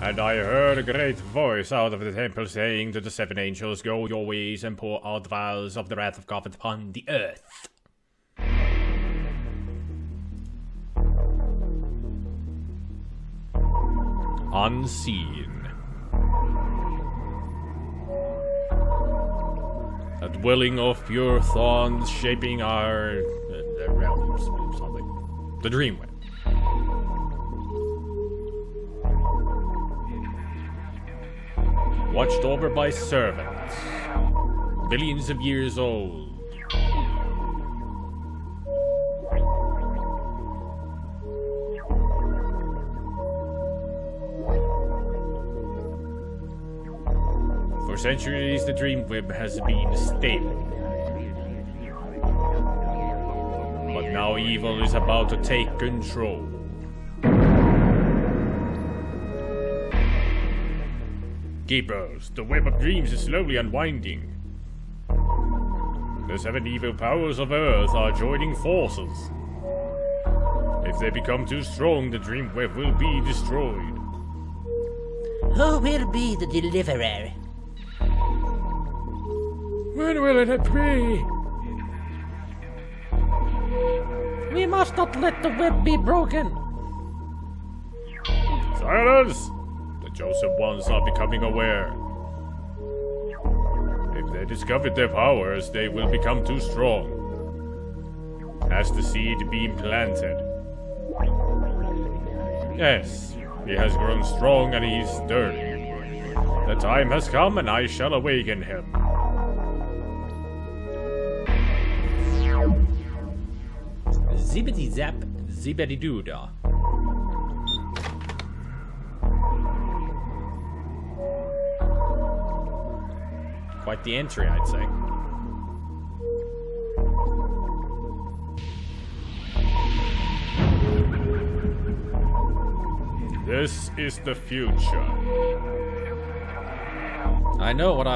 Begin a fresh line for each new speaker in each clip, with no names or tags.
And I heard a great voice out of the temple saying to the 7 angels, "Go your ways and pour out vials of the wrath of God upon the earth." Unseen. A dwelling of pure thorns shaping our realms, something. The DreamWeb. Watched over by servants, billions of years old. For centuries, the DreamWeb has been stable. But now evil is about to take control. Keepers, the web of dreams is slowly unwinding. The 7 evil powers of Earth are joining forces. If they become too strong, the DreamWeb will be destroyed.
Who will be the deliverer?
When will it be?
We must not let the web be broken.
Silence! The chosen ones are becoming aware. If they discover their powers, they will become too strong. Has the seed been planted? Yes, he has grown strong and he is sturdy. The time has come and I shall awaken him.
Zippity zap, zippity doo dah.
Quite the entry, I'd say. This is the future. I know what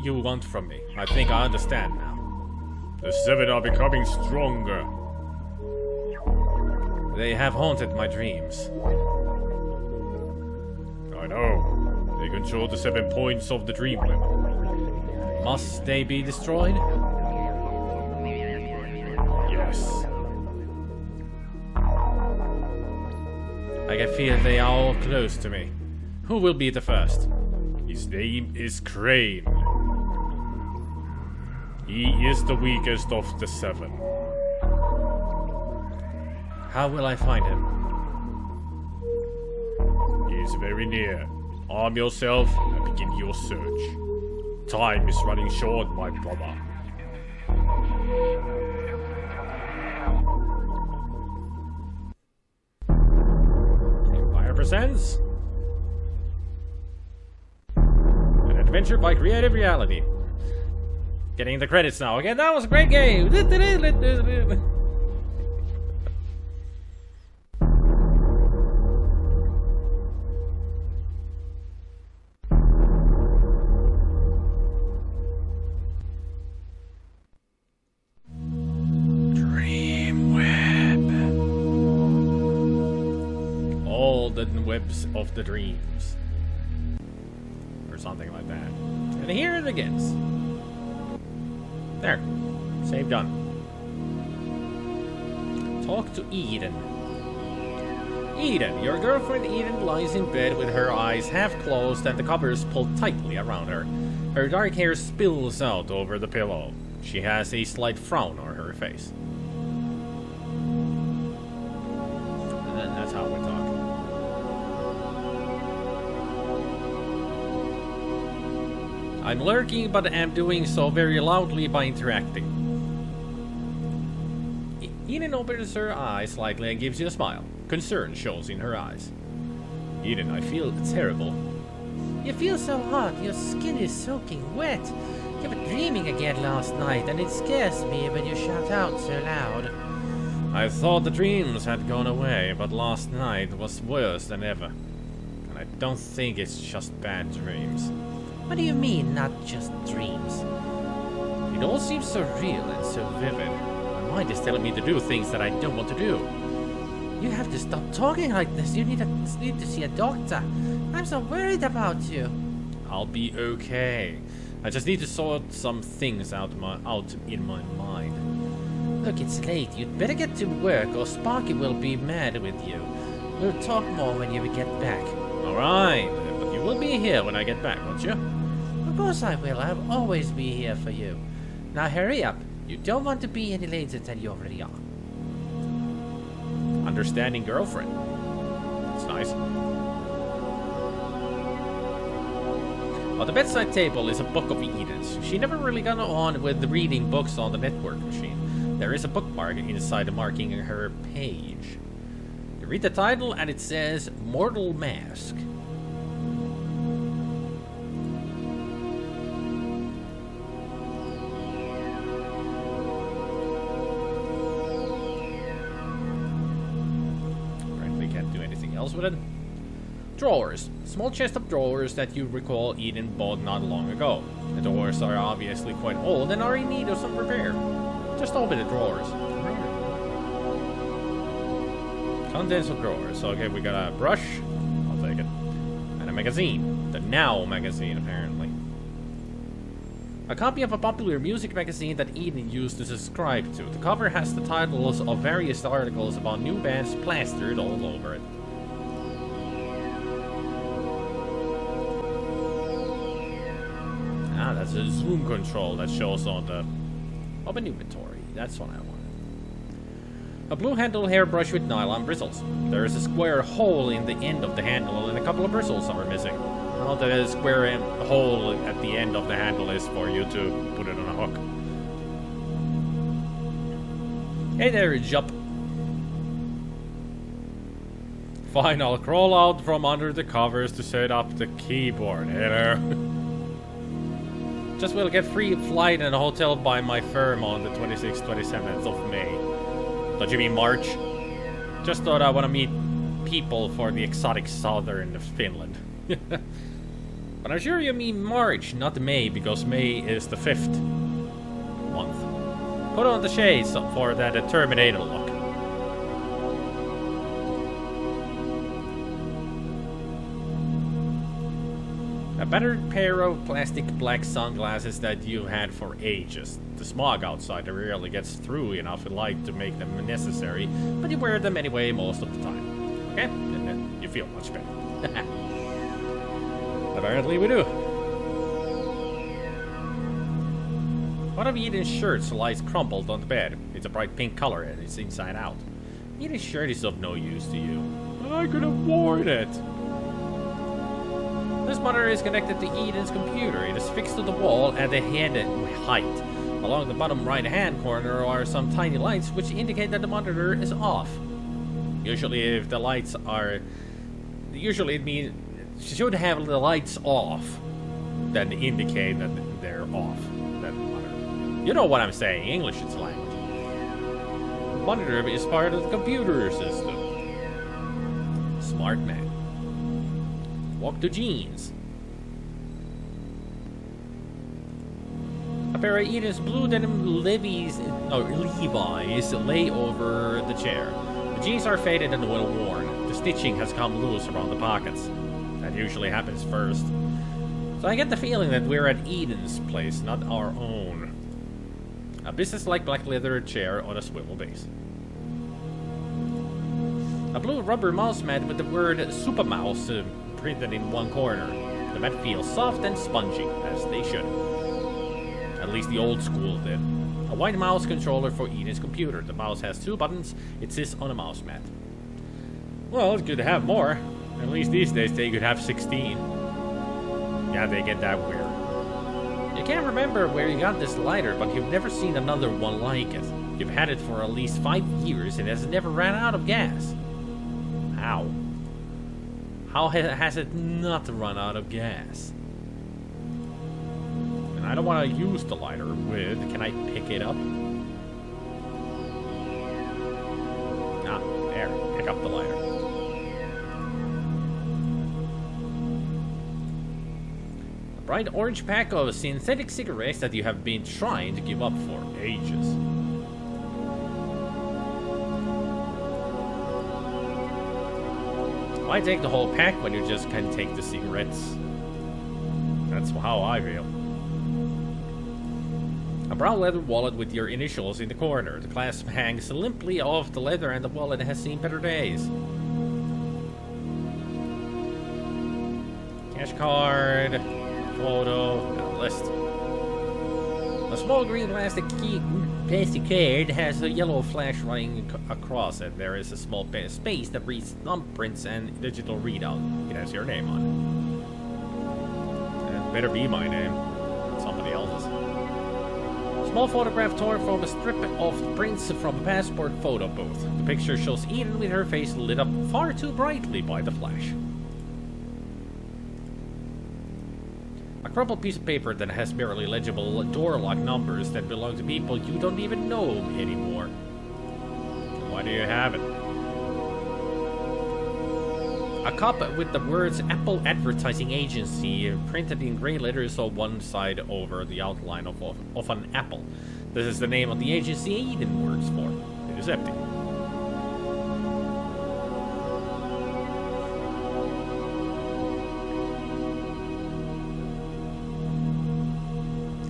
you want from me. I think I understand now. The 7 are becoming stronger. They have haunted my dreams. I know. They control the 7 points of the DreamWeb. Must they be destroyed? Yes. I can feel they are all close to me. Who will be the first? His name is Crane. He is the weakest of the 7. How will I find him? He is very near. Arm yourself and begin your search. Time is running short, my brother. Empire presents an adventure by Creative Reality. Getting the credits now. Again, that was a great game. Webs of the dreams, or something like that. And here it begins. There, save done. Talk to Eden. Eden, your girlfriend Eden lies in bed with her eyes half closed and the covers pulled tightly around her. Her dark hair spills out over the pillow. She has a slight frown on her face. And that's how we talk. I'm lurking, but am doing so very loudly by interacting. Eden opens her eyes slightly and gives you a smile. Concern shows in her eyes. Eden, I feel terrible.
You feel so hot, your skin is soaking wet. You were dreaming again last night, and it scares me when you shout out so loud.
I thought the dreams had gone away, but last night was worse than ever. And I don't think it's just bad dreams.
What do you mean, not just dreams?
It all seems so real and so vivid. My mind is telling me to do things that I don't want to do.
You have to stop talking like this. You need to see a doctor. I'm so worried about you.
I'll be okay. I just need to sort some things out in my mind.
Look, it's late. You'd better get to work or Sparky will be mad with you. We'll talk more when you get back.
Alright, but you will be here when I get back, won't you?
Of course I will. I'll always be here for you. Now hurry up. You don't want to be any later than you already are.
Understanding girlfriend. That's nice. On the bedside table is a book of Eden's. She never really got on with reading books on the network machine. There is a bookmark inside marking her page. You read the title and it says Mortal Mask. Apparently can't do anything else with it. Drawers. Small chest of drawers that you recall Eden bought not long ago. The drawers are obviously quite old and are in need of some repair. Just open the drawers. Contents of drawers. Okay, we got a brush. I'll take it. And a magazine. The Now magazine, apparently. A copy of a popular music magazine that Eden used to subscribe to. The cover has the titles of various articles about new bands plastered all over it. Ah, that's a zoom control that shows on the open inventory. That's what I wanted. A blue handle hairbrush with nylon bristles. There is a square hole in the end of the handle and a couple of bristles are missing. Well, the square hole at the end of the handle is for you to put it on a hook. Hey there, Jup. Fine, I'll crawl out from under the covers to set up the keyboard. Hello. Just will get free flight and a hotel by my firm on the 26th, 27th of May. Don't you mean March? Just thought I want to meet people for the exotic southern Finland. But I'm sure you mean March, not May, because May is the 5th month. Put on the shades for that Terminator look. A battered pair of plastic black sunglasses that you had for ages. The smog outside rarely gets through enough light to make them necessary, but you wear them anyway most of the time. Okay? And then you feel much better. Apparently we do. One of Eden's shirts lies crumpled on the bed. It's a bright pink color and it's inside out. Eden's shirt is of no use to you. I could have worn it. This monitor is connected to Eden's computer. It is fixed to the wall at the head height. Along the bottom right-hand corner are some tiny lights which indicate that the monitor is off. Usually if the lights are... Usually it means... You should have the lights off. That indicate that they're off. That monitor. You know what I'm saying. English is language. The monitor is part of the computer system. Smart man. Walk to jeans. A pair of Eden's blue denim Levi's lay over the chair. The jeans are faded and well worn. The stitching has come loose around the pockets. That usually happens first. So I get the feeling that we're at Eden's place, not our own. A business-like black leather chair on a swivel base. A blue rubber mouse mat with the word Super Mouse printed in one corner. The mat feels soft and spongy, as they should. At least the old school did. A white mouse controller for Eden's computer. The mouse has 2 buttons. It sits on a mouse mat. Well, it's good to have more. At least these days they could have 16. Yeah, they get that weird. You can't remember where you got this lighter, but you've never seen another one like it. You've had it for at least 5 years and it has never ran out of gas. How? How has it not run out of gas? And I don't want to use the lighter with... Can I pick it up? Ah, there. Pick up the lighter. A bright orange pack of synthetic cigarettes that you have been trying to give up for ages. Why take the whole pack when you just can take the cigarettes? That's how I feel. A brown leather wallet with your initials in the corner. The clasp hangs limply off the leather and the wallet has seen better days. Cash card, photo, list. A small green plastic card has a yellow flash running across it. There is a small space that reads thumbprints and digital readout. It has your name on it. It better be my name. Somebody else's. Small photograph torn from a strip of prints from a passport photo booth. The picture shows Eden with her face lit up far too brightly by the flash. A crumpled piece of paper that has barely legible door lock numbers that belong to people you don't even know anymore. Why do you have it? A cup with the words Apple Advertising Agency printed in gray letters on one side over the outline of an apple. This is the name of the agency Eden works for. It is empty.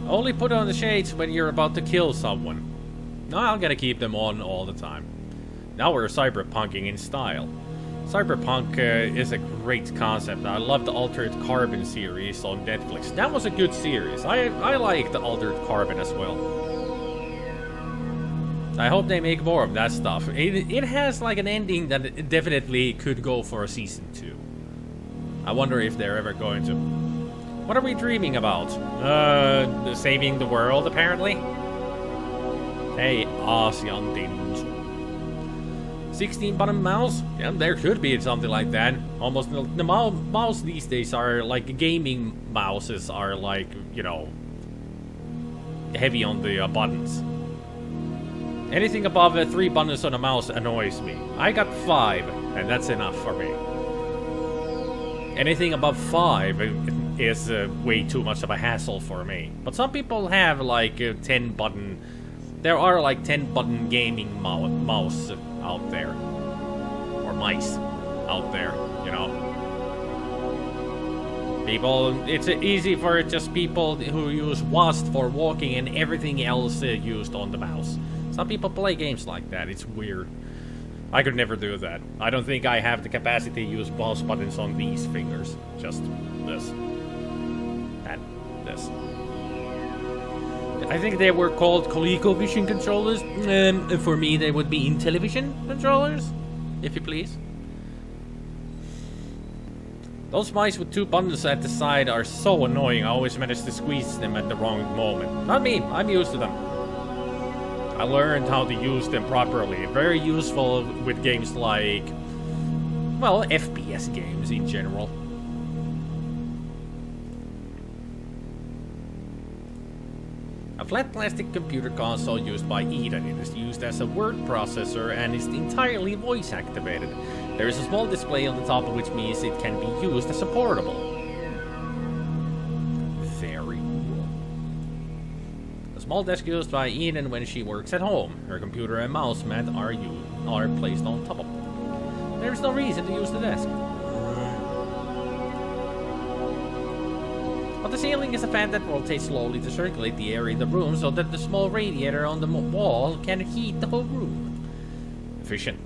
Only put on the shades when you're about to kill someone. No, I'm gonna keep them on all the time. Now we're cyberpunking in style. Cyberpunk is a great concept. I love the Altered Carbon series on Netflix. That was a good series. I like the Altered Carbon as well. I hope they make more of that stuff. It has like an ending that it definitely could go for a season 2. I wonder if they're ever going to. What are we dreaming about? Saving the world, apparently? Hey, young demons. 16-button mouse? Yeah, there could be something like that. Almost the mouse these days are like gaming mouses are like, you know, heavy on the buttons. Anything above 3 buttons on a mouse annoys me. I got 5, and that's enough for me. Anything above 5 is way too much of a hassle for me. But some people have like 10 button. There are like 10 button gaming mouse out there, or mice out there, you know. People, it's easy for just people who use WASD for walking and everything else used on the mouse. Some people play games like that. It's weird. I could never do that. I don't think I have the capacity to use mouse buttons on these fingers. Just this. And this. I think they were called ColecoVision controllers. For me, they would be Intellivision controllers, if you please. Those mice with 2 buttons at the side are so annoying. I always manage to squeeze them at the wrong moment. Not me. I'm used to them. I learned how to use them properly. Very useful with games like, well, FPS games in general. A flat plastic computer console used by Eden. It is used as a word processor and is entirely voice activated. There is a small display on the top, which means it can be used as a portable. Very cool. A small desk used by Eden when she works at home. Her computer and mouse mat are placed on top of it. There is no reason to use the desk. On the ceiling is a fan that rotates slowly to circulate the air in the room so that the small radiator on the wall can heat the whole room. Efficient.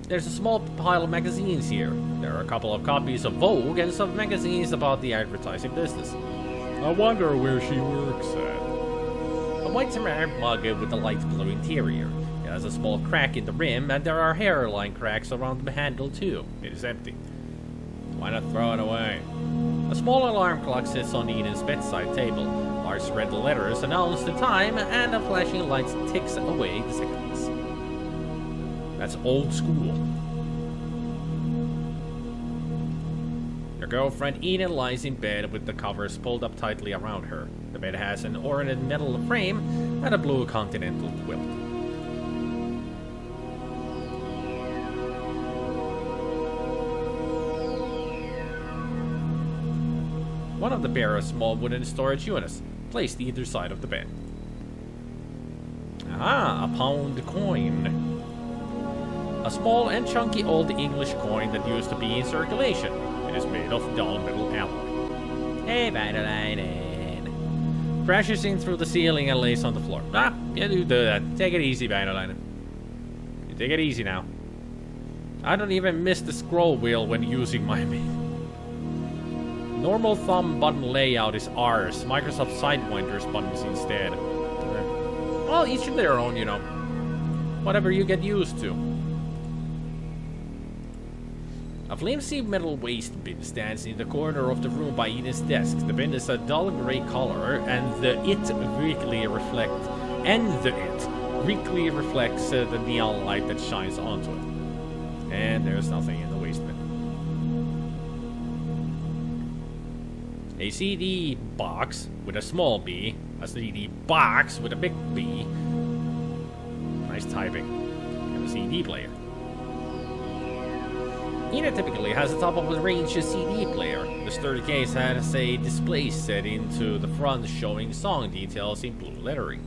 There's a small pile of magazines here. There are a couple of copies of Vogue and some magazines about the advertising business. I wonder where she works at. A white ceramic mug with a light blue interior. It has a small crack in the rim and there are hairline cracks around the handle too. It is empty. Why not throw it away? A small alarm clock sits on Eden's bedside table. Large red letters announce the time, and a flashing light ticks away the seconds. That's old school. Your girlfriend Eden lies in bed with the covers pulled up tightly around her. The bed has an ornate metal frame and a blue continental quilt. One of the pair of small wooden storage units, placed either side of the bed. Ah, a pound coin. A small and chunky old English coin that used to be in circulation. It is made of dull metal alloy. Hey, Vinyline. Crashes in through the ceiling and lays on the floor. Ah, yeah, you do that. Take it easy, Vinyline. You take it easy now. I don't even miss the scroll wheel when using my normal thumb button layout is R's. Microsoft Sidewinders buttons instead. Well, each of their own, you know. Whatever you get used to. A flimsy metal waste bin stands in the corner of the room by Eden's desk. The bin is a dull gray color, and the it weakly reflects the neon light that shines onto it. And there's nothing in the waste bin. A CD box with a small B, a CD box with a big B. Nice typing. And a CD player. Eden typically has the top of a range CD player. The sturdy case has a display set into the front showing song details in blue lettering.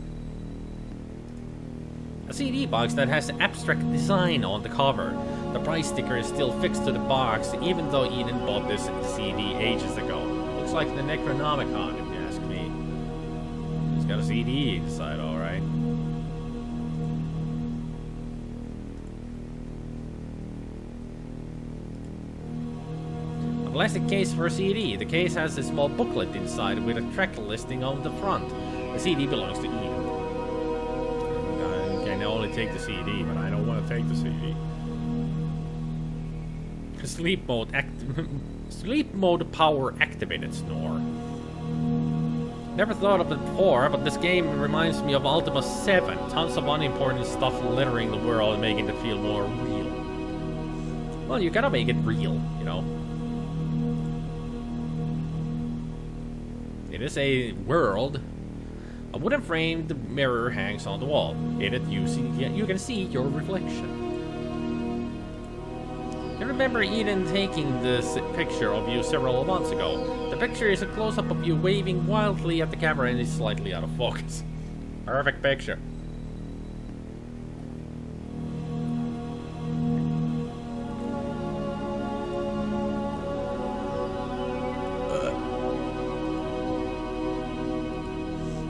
A CD box that has abstract design on the cover. The price sticker is still fixed to the box even though Eden bought this CD ages ago. Looks like the Necronomicon if you ask me. It's got a CD inside, alright. Plastic case for a CD. The case has a small booklet inside with a track listing on the front. The CD belongs to Eden. I can only take the CD, but I don't want to take the CD. Sleep mode power activated snore. Never thought of it before, but this game reminds me of Ultima 7. Tons of unimportant stuff littering the world, making it feel more real. Well, you gotta make it real, you know. It is a world. A wooden framed mirror hangs on the wall. In it, you can see your reflection. You remember Eden taking this picture of you several months ago. The picture is a close-up of you waving wildly at the camera and is slightly out of focus. Perfect picture.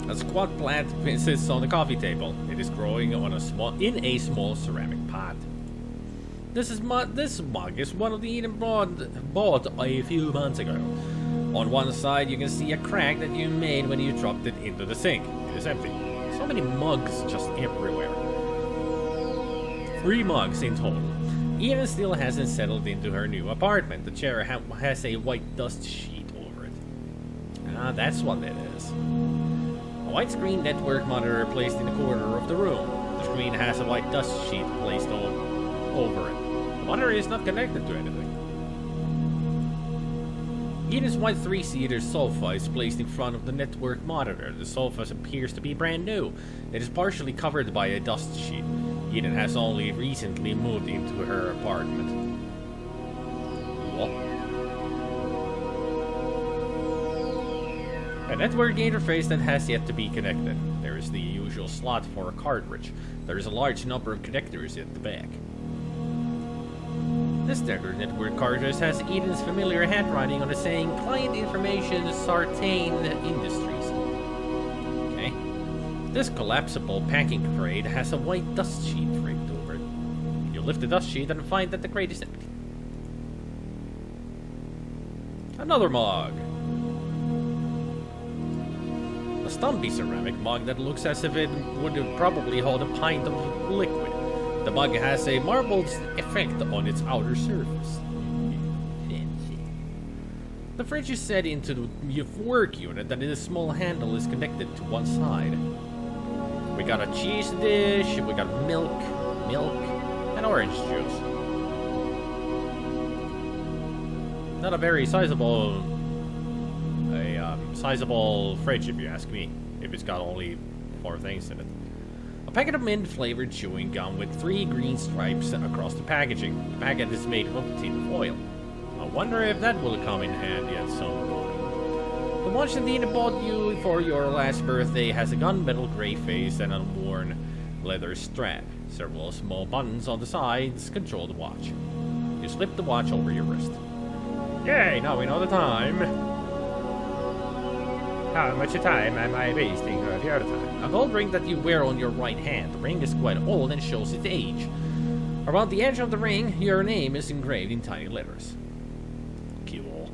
A squat plant sits on the coffee table. It is growing on in a small ceramic pot. This mug is one of the Eden bought a few months ago. On one side, you can see a crack that you made when you dropped it into the sink. It is empty. So many mugs just everywhere. 3 mugs in total. Eden still hasn't settled into her new apartment. The chair has a white dust sheet over it. Ah, that's what it is. A widescreen network monitor placed in the corner of the room. The screen has a white dust sheet placed over it. The monitor is not connected to anything. Eden's white 3-seater sofa is placed in front of the network monitor. The sofa appears to be brand new. It is partially covered by a dust sheet. Eden has only recently moved into her apartment. What? A network interface that has yet to be connected. There is the usual slot for a cartridge. There is a large number of connectors at the back. This network cartridge has Eden's familiar handwriting on it saying Client Information Sartain Industries. Okay. This collapsible packing crate has a white dust sheet draped over it. You lift the dust sheet and find that the crate is empty. Another mug. A stumpy ceramic mug that looks as if it would probably hold a pint of liquid. The mug has a marbled effect on its outer surface. The fridge is set into the work unit that in a small handle is connected to one side. We got a cheese dish, we got milk, and orange juice. Not a very sizable fridge if you ask me, if it's got only 4 things in it. A packet of mint-flavored chewing gum with 3 green stripes across the packaging. The packet is made of tin foil. I wonder if that will come in handy at some point. The watch that Eden bought you for your last birthday has a gunmetal gray face and a worn leather strap. Several small buttons on the sides control the watch. You slip the watch over your wrist. Yay, now we know the time. How much time am I wasting of your time? A gold ring that you wear on your right hand. The ring is quite old and shows its age. Around the edge of the ring, your name is engraved in tiny letters. Cool.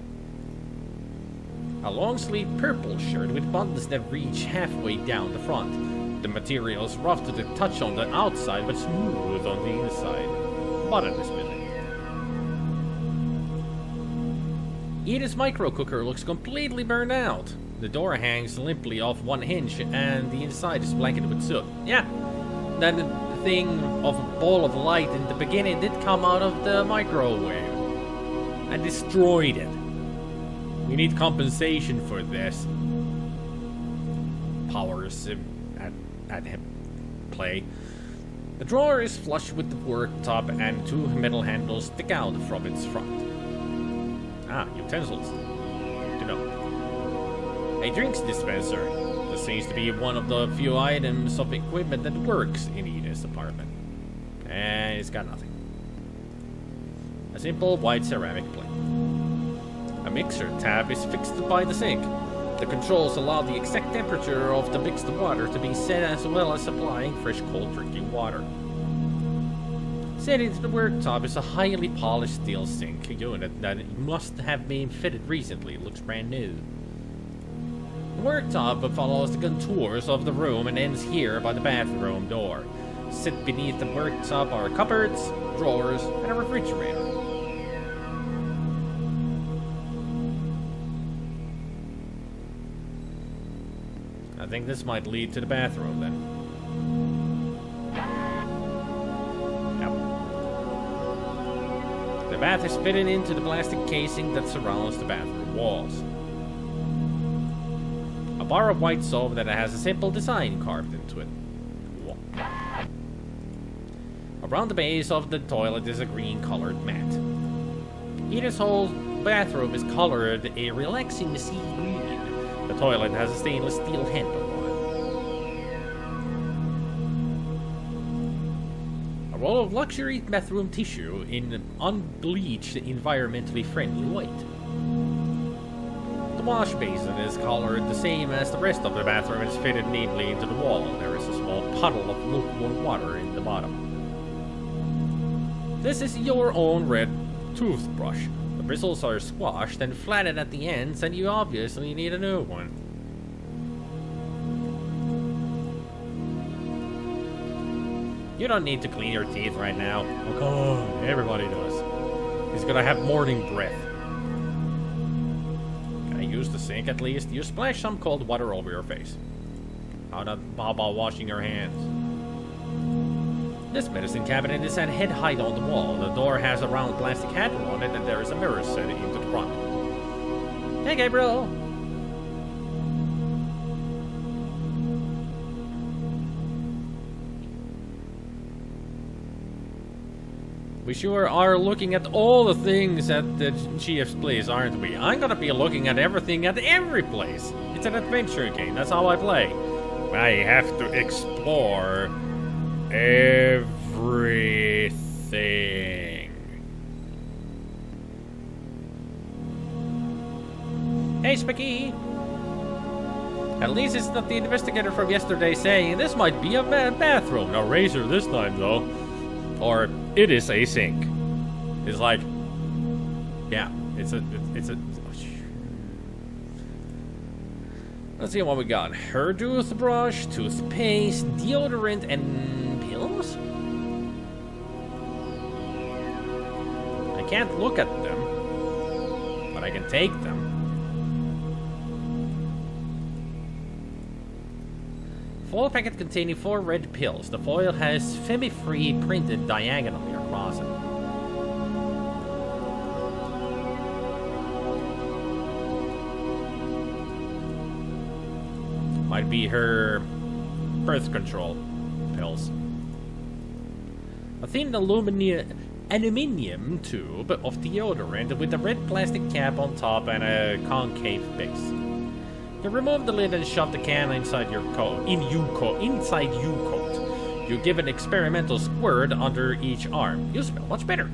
A long-sleeved purple shirt with buttons that reach halfway down the front. The material is rough to the touch on the outside, but smooth on the inside. Button is missing. Edith's micro cooker looks completely burned out. The door hangs limply off one hinge, and the inside is blanketed with soot. Yeah, that thing of a ball of light in the beginning did come out of the microwave. I destroyed it. We need compensation for this. Powers at him. Play. The drawer is flush with the worktop, and two metal handles stick out from its front. Ah, utensils. Good to know. A drinks dispenser. This seems to be one of the few items of equipment that works in Edith's apartment. And it's got nothing. A simple white ceramic plate. A mixer tab is fixed by the sink. The controls allow the exact temperature of the mixed water to be set, as well as supplying fresh cold drinking water. Set into the worktop is a highly polished steel sink unit that must have been fitted recently. It looks brand new. The worktop follows the contours of the room and ends here by the bathroom door. Sit beneath the worktop are cupboards, drawers, and a refrigerator. I think this might lead to the bathroom then. Yep. The bath is fitted into the plastic casing that surrounds the bathroom walls. A bar of white soap that has a simple design carved into it. Cool. Around the base of the toilet is a green-colored mat. Edith's whole bathroom is colored a relaxing sea green. The toilet has a stainless steel handle on it. A roll of luxury bathroom tissue in unbleached, environmentally friendly white. The wash basin is colored the same as the rest of the bathroom and is fitted neatly into the wall. There is a small puddle of lukewarm water in the bottom. This is your own red toothbrush. The bristles are squashed and flattened at the ends, and you obviously need a new one. You don't need to clean your teeth right now. Oh, come on, everybody does. He's gonna have morning breath. Can I use the sink at least? You splash some cold water over your face. How about washing your hands? This medicine cabinet is at head height on the wall. The door has a round plastic handle on it, and there is a mirror set into the front. Hey, Gabriel! We sure are looking at all the things at the GF's place, aren't we? I'm gonna be looking at everything at every place. It's an adventure game, that's how I play. I have to explore everything. Hey, Spicky! At least it's not the investigator from yesterday saying this might be a bathroom. No razor this time, though. Or it is a sink. It's like, yeah, it's a. Let's see what we got. Her toothbrush, toothpaste, deodorant, and pills? I can't look at them, but I can take them. Foil packet containing 4 red pills. The foil has Femi-free printed diagonally across it. Might be her birth control pills. A thin aluminium tube of deodorant with a red plastic cap on top and a concave base. You remove the lid and shove the can inside your coat. Inside you coat. You give an experimental squirt under each arm. You smell much better.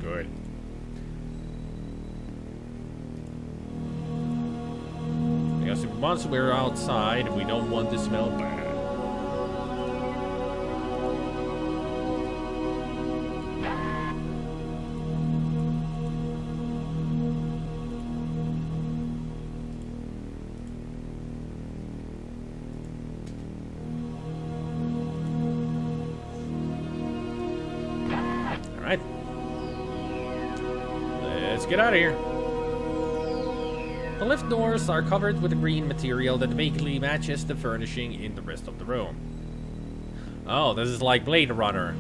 Good. Because once we're outside, we don't want to smell bad. Alright. Let's get out of here. The lift doors are covered with a green material that vaguely matches the furnishing in the rest of the room. Oh, this is like Blade Runner.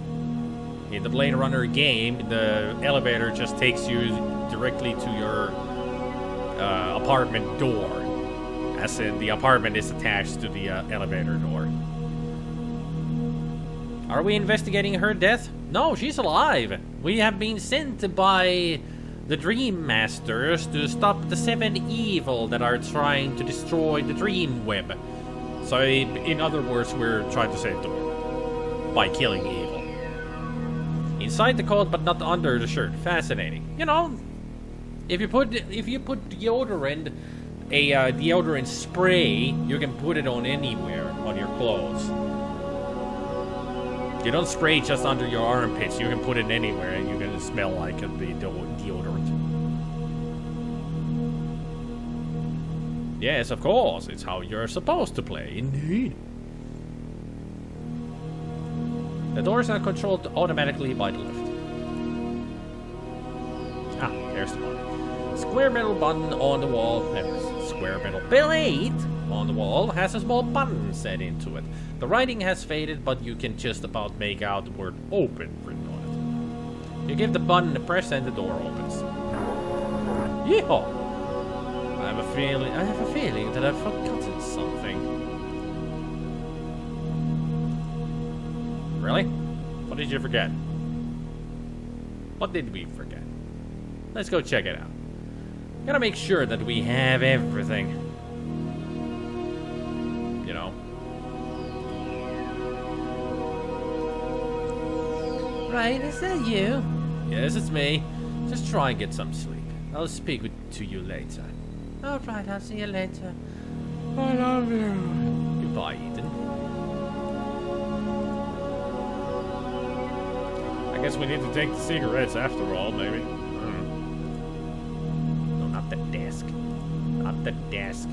In the Blade Runner game, the elevator just takes you directly to your apartment door. As in, the apartment is attached to the elevator door. Are we investigating her death? No, she's alive. We have been sent by the Dream Masters to stop the 7 evil that are trying to destroy the DreamWeb. So, in other words, we're trying to save them by killing the evil. Inside the coat, but not under the shirt. Fascinating. You know, if you put deodorant, a deodorant spray, you can put it on anywhere on your clothes. You don't spray just under your armpits. You can put it anywhere, and you're gonna smell like the deodorant. Yes, of course. It's how you're supposed to play. Indeed. The doors are controlled automatically by the lift. Ah, there's the one. Square metal button on the wall. Square metal plate on the wall has a small button set into it. The writing has faded, but you can just about make out the word open written on it. You give the button a press and the door opens. Yeehaw! I have a feeling that I've forgotten something. Really? What did you forget? What did we forget? Let's go check it out. Gotta make sure that we have everything. You know.
Right, is that you?
Yes, it's me. Just try and get some sleep. I'll speak to you later.
Alright, I'll see you later.
I love you. Goodbye, Ethan. I guess we need to take the cigarettes after all, maybe. No, not the desk. Not the desk.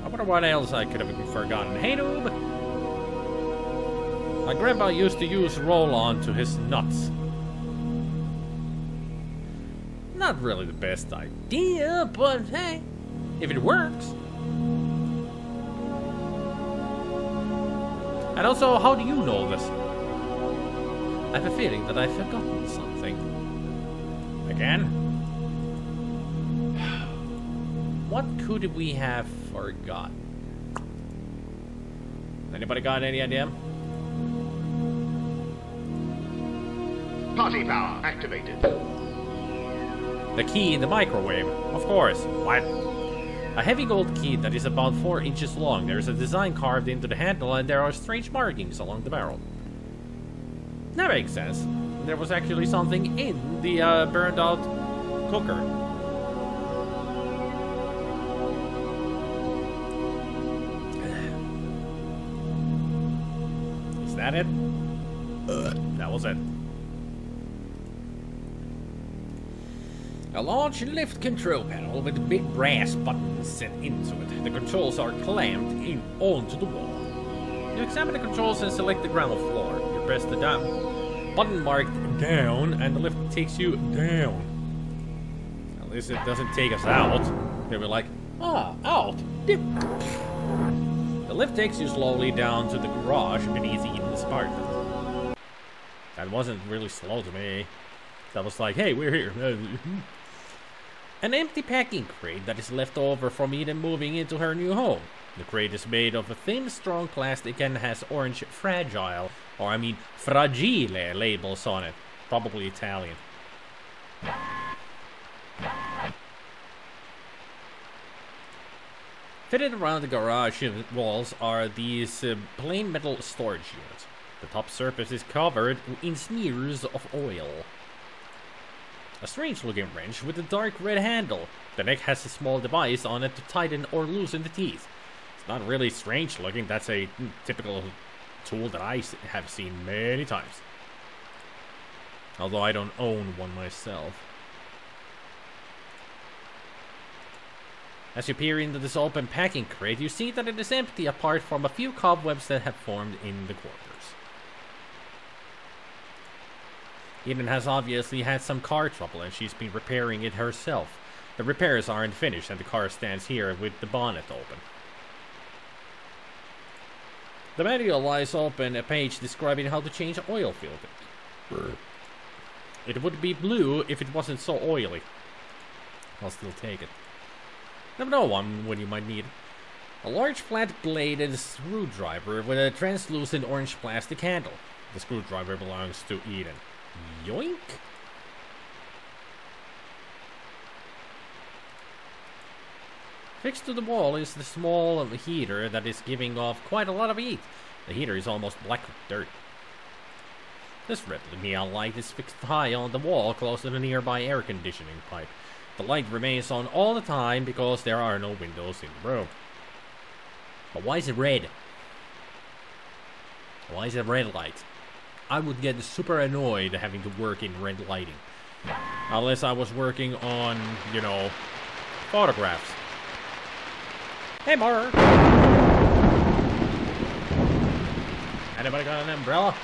I wonder what else I could have forgotten. Hey, noob! My grandpa used to use roll-on to his nuts. Not really the best idea, but hey, if it works. And also, how do you know this? I have a feeling that I've forgotten something. Again? What could we have forgotten? Anybody got any idea?
Party power activated.
The key in the microwave, of course. What? A heavy gold key that is about 4 inches long. There is a design carved into the handle, and there are strange markings along the barrel. That makes sense. There was actually something in the burned out cooker. Is that it? That was it. A large lift control panel with a big brass button set into it. The controls are clamped in onto the wall. You examine the controls and select the ground floor. You press the down button marked down, and the lift takes you down. At least it doesn't take us out. They were like, out. The lift takes you slowly down to the garage beneath Eden's apartment. That wasn't really slow to me. That was like, hey, we're here. An empty packing crate that is left over from Eden moving into her new home. The crate is made of a thin, strong plastic and has orange fragile labels on it. Probably Italian. Fitted around the garage walls are these plain metal storage units. The top surface is covered in smears of oil. A strange looking wrench with a dark red handle. The neck has a small device on it to tighten or loosen the teeth. It's not really strange looking, that's a typical tool that I have seen many times. Although I don't own one myself. As you peer into this open packing crate, you see that it is empty apart from a few cobwebs that have formed in the corners. Eden has obviously had some car trouble and she's been repairing it herself. The repairs aren't finished and the car stands here with the bonnet open. The manual lies open, a page describing how to change oil filter. It would be blue if it wasn't so oily. I'll still take it. Never know when you might need it. A large flat-bladed screwdriver with a translucent orange plastic handle. The screwdriver belongs to Eden. Yoink! Fixed to the wall is the small heater that is giving off quite a lot of heat. The heater is almost black with dirt. This red neon light is fixed high on the wall close to the nearby air conditioning pipe. The light remains on all the time because there are no windows in the room. But why is it red? Why is it red light? I would get super annoyed having to work in red lighting. Unless I was working on, you know, photographs. Hey, Mar! Anybody got an umbrella?